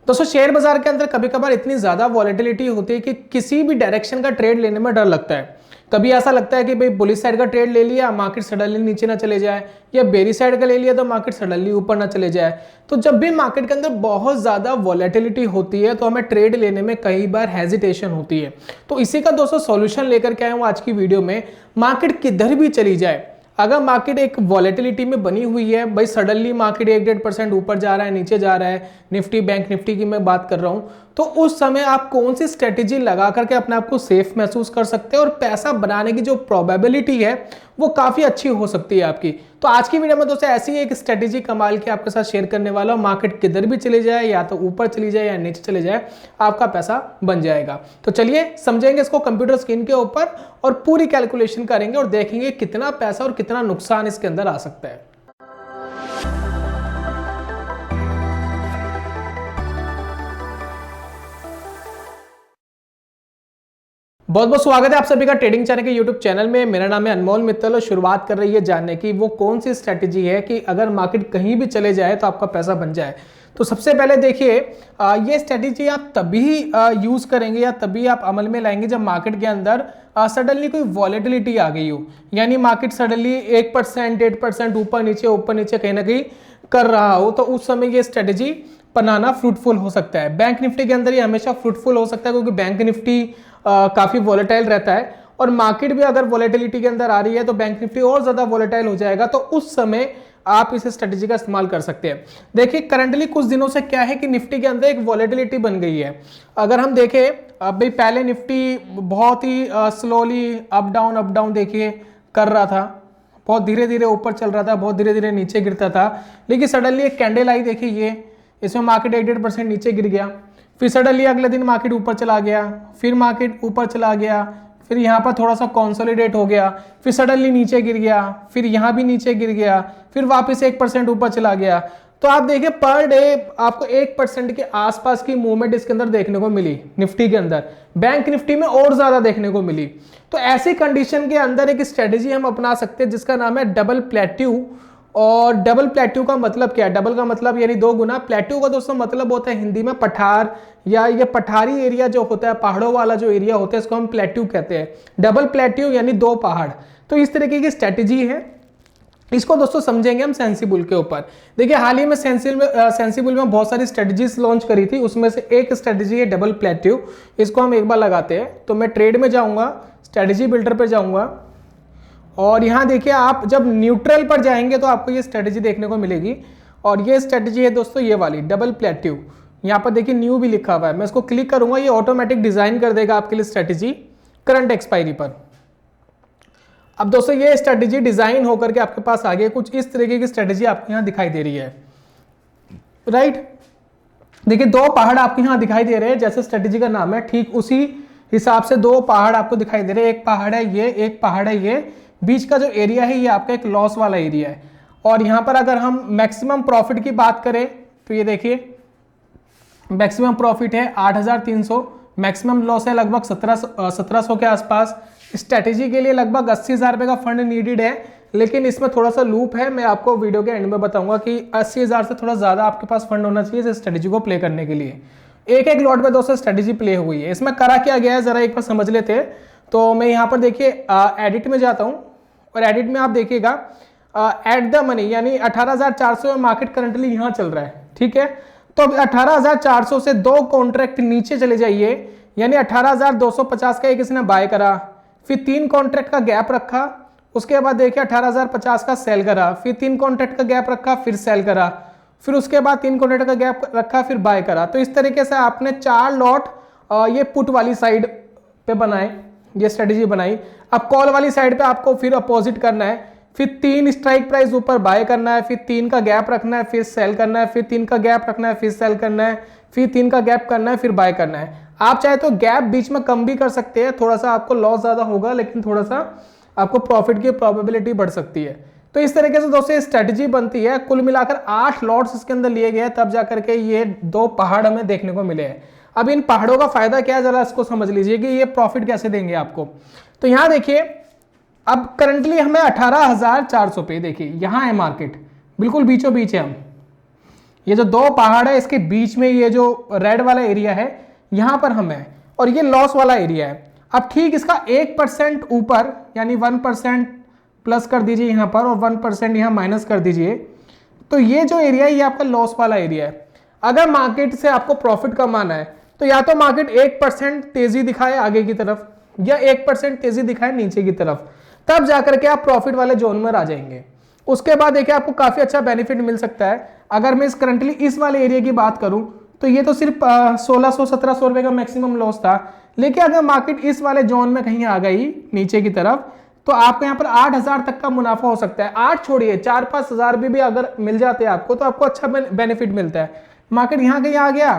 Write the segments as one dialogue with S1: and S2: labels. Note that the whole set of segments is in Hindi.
S1: दोस्तों शेयर बाजार के अंदर कभी कभार इतनी ज्यादा वॉलेटिलिटी होती है कि किसी भी डायरेक्शन का ट्रेड लेने में डर लगता है। कभी ऐसा लगता है कि भाई बुलिश साइड का ट्रेड ले लिया, मार्केट सडनली नीचे ना चले जाए, या बेरिश साइड का ले लिया तो मार्केट सडनली ऊपर ना चले जाए। तो जब भी मार्केट के अंदर बहुत ज्यादा वॉलेटिलिटी होती है तो हमें ट्रेड लेने में कई बार हेजिटेशन होती है। तो इसी का दोस्तों सॉल्यूशन लेकर के आए हूं आज की वीडियो में। मार्केट किधर भी चली जाए, अगर मार्केट एक वॉलेटिलिटी में बनी हुई है, भाई सडनली मार्केट 1-1.5% ऊपर जा रहा है, नीचे जा रहा है, निफ्टी बैंक निफ्टी की मैं बात कर रहा हूं, तो उस समय आप कौन सी स्ट्रेटेजी लगा करके अपने आप को सेफ महसूस कर सकते हैं और पैसा बनाने की जो प्रोबेबिलिटी है वो काफी अच्छी हो सकती है आपकी। तो आज की वीडियो में दोस्तों ऐसी एक स्ट्रेटेजी कमाल की आपके साथ शेयर करने वाला हूं। मार्केट किधर भी चली जाए, या तो ऊपर चली जाए या नीचे चले जाए, आपका पैसा बन जाएगा। तो चलिए समझेंगे इसको कंप्यूटर स्क्रीन के ऊपर और पूरी कैलकुलेशन करेंगे और देखेंगे कितना पैसा और कितना नुकसान इसके अंदर आ सकता है। बहुत बहुत स्वागत है आप सभी का ट्रेडिंग चैनल के यूट्यूब चैनल में। मेरा नाम है अनमोल मित्तल और शुरुआत कर रही है जानने की वो कौन सी स्ट्रेटेजी है कि अगर मार्केट कहीं भी चले जाए तो आपका पैसा बन जाए। तो सबसे पहले देखिए, ये स्ट्रेटेजी आप तभी यूज करेंगे या तभी आप अमल में लाएंगे जब मार्केट के अंदर सडनली कोई वॉलेटिलिटी आ गई हो, यानी मार्केट सडनली 1% 1% ऊपर नीचे कहीं ना कहीं कर रहा हो, तो उस समय ये स्ट्रेटेजी बनाना फ्रूटफुल हो सकता है। बैंक निफ्टी के अंदर ये हमेशा फ्रूटफुल हो सकता है क्योंकि बैंक निफ्टी काफी वॉलेटाइल रहता है और मार्केट भी अगर वॉलेटिलिटी के अंदर आ रही है तो बैंक निफ्टी और ज्यादा वॉलेटाइल हो जाएगा। तो उस समय आप इस स्ट्रेटेजी का इस्तेमाल कर सकते हैं। देखिए करंटली कुछ दिनों से क्या है कि निफ्टी के अंदर एक वॉलेटिलिटी बन गई है। अगर हम देखें भाई पहले निफ्टी बहुत ही स्लोली अप डाउन देखिए कर रहा था, बहुत धीरे धीरे ऊपर चल रहा था, बहुत धीरे धीरे नीचे गिरता था, लेकिन सडनली एक कैंडल आई, देखिए ये इसमें मार्केट 1-1.5% नीचे गिर गया, फिर सडनली अगले दिन मार्केट ऊपर चला गया, फिर मार्केट ऊपर चला गया, फिर यहाँ पर थोड़ा सा कंसोलिडेट हो गया, फिर सडनली नीचे गिर गया, फिर यहाँ भी नीचे गिर गया, फिर वापस 1% ऊपर चला गया। तो आप देखिए पर डे आपको 1% के आसपास की मूवमेंट इसके अंदर देखने को मिली निफ्टी के अंदर, बैंक निफ्टी में और ज्यादा देखने को मिली। तो ऐसी कंडीशन के अंदर एक स्ट्रेटेजी हम अपना सकते हैं जिसका नाम है डबल प्लेट्यू। और डबल प्लेट्यू का मतलब क्या है? डबल का मतलब यानी दो गुना, प्लेट्यू का दोस्तों मतलब होता है हिंदी में पठार, या ये पठारी एरिया जो होता है, पहाड़ों वाला जो एरिया होता है इसको हम प्लेट्यू कहते हैं। डबल प्लेट्यू यानी दो पहाड़। तो इस तरीके की स्ट्रेटेजी है, इसको दोस्तों समझेंगे हम सेंसिबल के ऊपर। देखिए हाल ही में सेंसिबल में बहुत सारी स्ट्रेटजीज लॉन्च करी थी, उसमें से एक स्ट्रेटेजी है डबल प्लेट्यू। इसको हम एक बार लगाते हैं तो मैं ट्रेड में जाऊंगा, स्ट्रेटेजी बिल्डर पे जाऊंगा और यहाँ देखिए आप जब न्यूट्रल पर जाएंगे तो आपको ये स्ट्रेटेजी देखने को मिलेगी। और ये स्ट्रेटेजी है दोस्तों ये वाली डबल प्लेट्यू। यहाँ पर देखिए न्यू भी लिखा हुआ है, मैं इसको क्लिक करूंगा, ये ऑटोमेटिक डिजाइन कर देगा आपके लिए स्ट्रेटेजी करंट एक्सपायरी पर। अब दोस्तों ये स्ट्रेटेजी डिजाइन होकर के आपके पास आ गई, कुछ इस तरीके की स्ट्रेटेजी आपको यहाँ दिखाई दे रही है, राइट। देखिए दो पहाड़ आपको यहाँ दिखाई दे रहे हैं, जैसे स्ट्रेटेजी का नाम है ठीक उसी हिसाब से दो पहाड़ आपको दिखाई दे रहे हैं। एक पहाड़ है ये, एक पहाड़ है ये, बीच का जो एरिया है ये आपका एक लॉस वाला एरिया है। और यहाँ पर अगर हम मैक्सिमम प्रॉफिट की बात करें तो ये देखिए मैक्सिमम प्रॉफिट है 8,300, मैक्सिमम लॉस है लगभग 1700 के आसपास। स्ट्रेटेजी के लिए लगभग 80,000 रुपये का फंड नीडेड है, लेकिन इसमें थोड़ा सा लूप है, मैं आपको वीडियो के एंड में बताऊंगा कि 80,000 से थोड़ा ज़्यादा आपके पास फंड होना चाहिए इस स्ट्रेटेजी को प्ले करने के लिए। एक एक लॉट पे दोस्तों स्ट्रेटेजी प्ले हुई है। इसमें करा क्या गया है जरा एक बार समझ लेते हैं। तो मैं यहाँ पर देखिए एडिट में जाता हूँ और एडिट में आप देखिएगा एट द मनी यानी 18,400 में मार्केट करंटली यहाँ चल रहा है, ठीक है। तो अब 18,400 से दो कॉन्ट्रैक्ट नीचे चले जाइए, यानी 18,250 का एक इसने बाय करा, फिर 3 कॉन्ट्रैक्ट का गैप रखा, उसके बाद देखिए 18,050 का सेल करा, फिर 3 कॉन्ट्रैक्ट का गैप रखा, फिर सेल करा, फिर उसके बाद 3 कॉन्ट्रैक्ट का गैप रखा, फिर बाय करा। तो इस तरीके से आपने 4 लॉट ये पुट वाली साइड पे बनाए, ये स्ट्रेटेजी बनाई। अब कॉल वाली साइड पे आपको फिर अपोजिट करना है, फिर 3 स्ट्राइक प्राइस ऊपर बाय करना है, फिर 3 का गैप रखना है, फिर सेल करना है, फिर 3 का गैप रखना है, फिर सेल करना है, फिर 3 का गैप करना है, फिर बाय करना है। आप चाहे तो गैप बीच में कम भी कर सकते हैं, थोड़ा सा आपको लॉस ज्यादा होगा लेकिन थोड़ा सा आपको प्रॉफिट की प्रोबेबिलिटी बढ़ सकती है। तो इस तरीके से दोस्तों स्ट्रेटेजी बनती है। कुल मिलाकर 8 लॉट्स इसके अंदर लिए गए, तब जाकर के ये दो पहाड़ हमें देखने को मिले हैं। अब इन पहाड़ों का फायदा क्या है जरा इसको समझ लीजिए कि ये प्रॉफिट कैसे देंगे आपको। तो यहां देखिए अब करंटली हमें 18,400 पे, देखिए यहां है मार्केट, बिल्कुल बीचों बीच है हम, ये जो दो पहाड़ है इसके बीच में ये जो रेड वाला एरिया है यहां पर हम है, और ये लॉस वाला एरिया है। अब ठीक इसका 1% ऊपर यानी 1% प्लस कर दीजिए यहाँ पर और 1% यहाँ माइनस कर दीजिए, तो ये जो एरिया है ये आपका लॉस वाला एरिया है। अगर मार्केट से आपको प्रॉफिट कमाना है तो या तो मार्केट 1% तेजी दिखाए आगे की तरफ या 1% तेजी दिखाए नीचे की तरफ, तब जाकर के आप प्रॉफिट वाले जोन में आ जाएंगे। उसके बाद देखिए आपको काफी अच्छा बेनिफिट मिल सकता है। अगर मैं करंटली इस वाले एरिया की बात करूं तो ये तो सिर्फ 1600-1700 रुपए का मैक्सिमम लॉस था, लेकिन अगर मार्केट इस वाले जोन में कहीं आ गई नीचे की तरफ तो आपको यहाँ पर 8000 तक का मुनाफा हो सकता है। 8 छोड़िए 4-5 हजार भी अगर मिल जाते हैं आपको तो आपको अच्छा बेनिफिट मिलता है। मार्केट यहाँ कहीं आ गया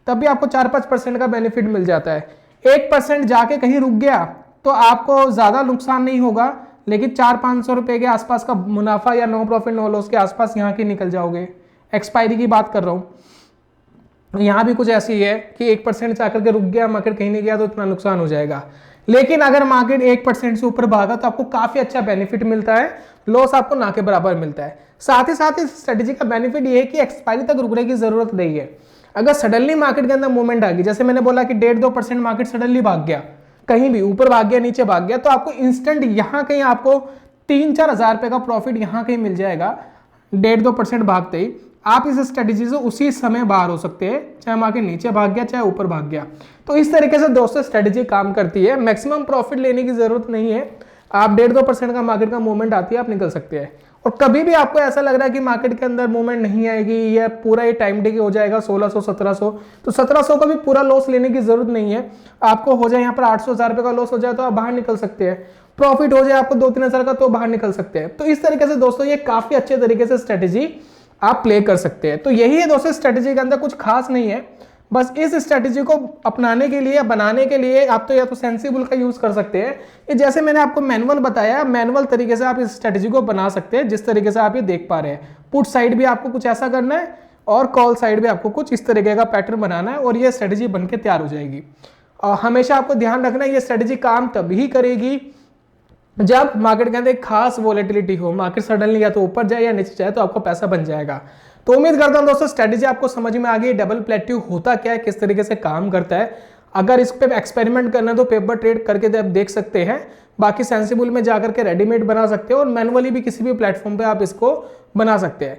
S1: तब भी आपको 4-5% का बेनिफिट मिल जाता है। 1% जाके कहीं रुक गया तो आपको ज्यादा नुकसान नहीं होगा, लेकिन 400-500 रुपए के आसपास का मुनाफा या नो प्रॉफिट नो लॉस के आसपास यहाँ के निकल जाओगे। एक्सपायरी की बात कर रहा हूँ, यहाँ भी कुछ ऐसी है कि 1% जाकर के रुक गया मार्केट कहीं नहीं गया तो इतना नुकसान हो जाएगा। लेकिन अगर मार्केट 1% से ऊपर भागा तो आपको काफी अच्छा बेनिफिट मिलता है, लॉस आपको ना के बराबर मिलता है। साथ ही इस स्ट्रेटेजी का बेनिफिट ये है कि एक्सपायरी तक रुकने की जरूरत नहीं है। अगर सडनली मार्केट के अंदर मूवमेंट आ गई, जैसे मैंने बोला कि 1.5-2% मार्केट सडनली भाग गया, कहीं भी ऊपर भाग गया नीचे भाग गया, तो आपको इंस्टेंट यहाँ कहीं आपको 3-4 हजार रुपए का प्रॉफिट यहाँ कहीं मिल जाएगा। 1.5-2% भागते ही आप इस स्ट्रेटेजी से उसी समय बाहर हो सकते हैं, चाहे मार्केट नीचे भाग गया चाहे ऊपर भाग गया। तो इस तरीके से दोस्तों स्ट्रेटेजी काम करती है। मैक्सिमम प्रॉफिट लेने की जरूरत नहीं है, आप 1.5-2% का मार्केट का मूवमेंट आती है आप निकल सकते हैं। और कभी भी आपको ऐसा लग रहा है कि मार्केट के अंदर मूवमेंट नहीं आएगी या पूरा ये टाइम डे हो जाएगा 1600-1700, तो 1700 का भी पूरा लॉस लेने की जरूरत नहीं है। आपको हो जाए यहाँ पर 800-1000 रुपए का लॉस हो जाए तो आप बाहर निकल सकते हैं। प्रॉफिट हो जाए आपको 2-3 हजार का तो बाहर निकल सकते हैं। तो इस तरीके से दोस्तों ये काफी अच्छे तरीके से स्ट्रेटेजी आप प्ले कर सकते हैं। तो यही है दोस्तों, स्ट्रेटेजी के अंदर कुछ खास नहीं है। बस इस स्ट्रेटेजी को अपनाने के लिए बनाने के लिए आप तो या तो सेंसिबल का यूज कर सकते हैं, ये जैसे मैंने आपको मैनुअल बताया, मैनुअल तरीके से आप इस स्ट्रेटेजी को बना सकते हैं जिस तरीके से आप ये देख पा रहे हैं। पुट साइड भी आपको कुछ ऐसा करना है और कॉल साइड भी आपको कुछ इस तरीके का पैटर्न बनाना है और ये स्ट्रेटेजी बनके तैयार हो जाएगी। और हमेशा आपको ध्यान रखना है ये स्ट्रेटेजी काम तभी करेगी जब मार्केट के अंदर एक खास वॉलेटिलिटी हो, मार्केट सडनली या तो ऊपर जाए या नीचे जाए तो आपको पैसा बन जाएगा। तो उम्मीद करता हूं दोस्तों स्ट्रेटेजी आपको समझ में आ गई। डबल प्लेटिव होता क्या है, किस तरीके से काम करता है। अगर इस पे एक्सपेरिमेंट करना है तो पेपर ट्रेड करके आप देख सकते हैं, बाकी सेंसिबल में जाकर के रेडीमेड बना सकते हो और मैनुअली भी किसी भी प्लेटफॉर्म पे आप इसको बना सकते हैं।